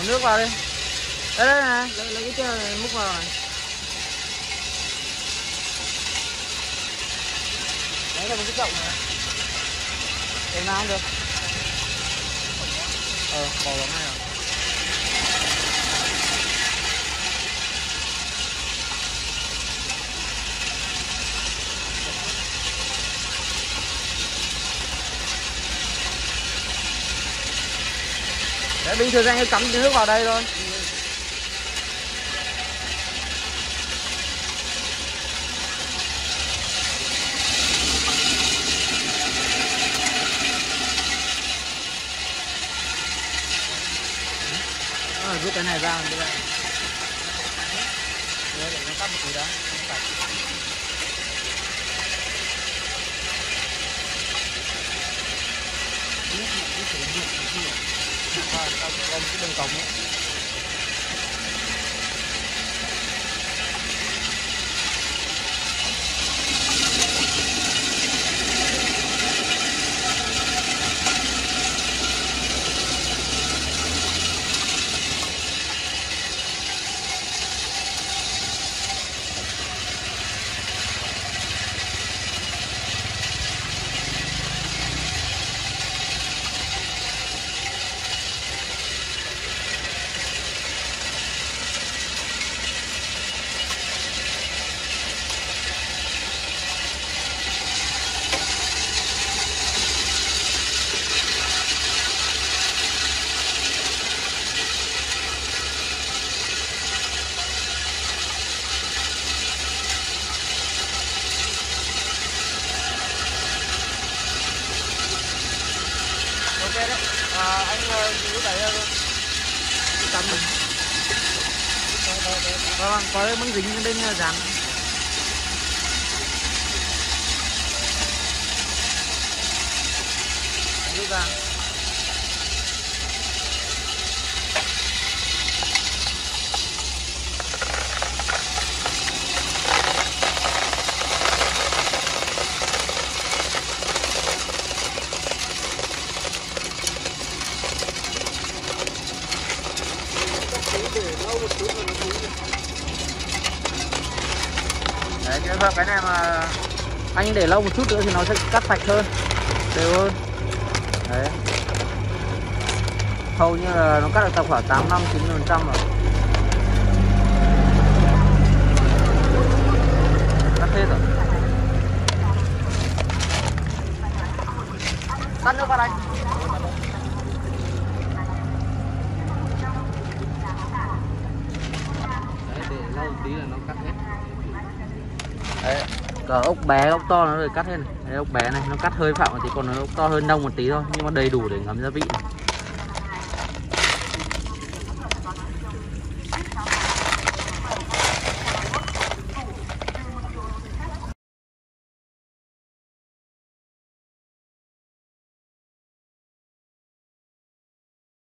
nước vào đi. Đây đây này, lấy cái kia này, múc vào này. Đấy là một cái chậu này. Cái nào cũng được. Bỏ vào ngay rồi. Đấy, bình thường anh ấy cắm nước vào đây thôi. Rút cái này ra bây giờ. Để nó cắt một tí đã. Còn cái đường cổng ấy. Đấy. Anh giữ đẩy ra luôn. Cắm mình. Vâng, có cái băng dính bên dán. Rút ra. Đấy, cái này mà anh để lâu một chút nữa thì nó sẽ cắt sạch hơn, đều hơn. Đấy, hầu như là nó cắt được tầm khoảng 85-90% rồi. Cắt hết rồi. Tắt nước vào đây. Đấy, để lâu một tí là nó cắt hết. Đấy, cả ốc bé ốc to nó được cắt hết này. Đấy, ốc bé này nó cắt hơi phẳng một tí, còn nó ốc to hơn nông một tí thôi, nhưng mà đầy đủ để ngấm gia vị này.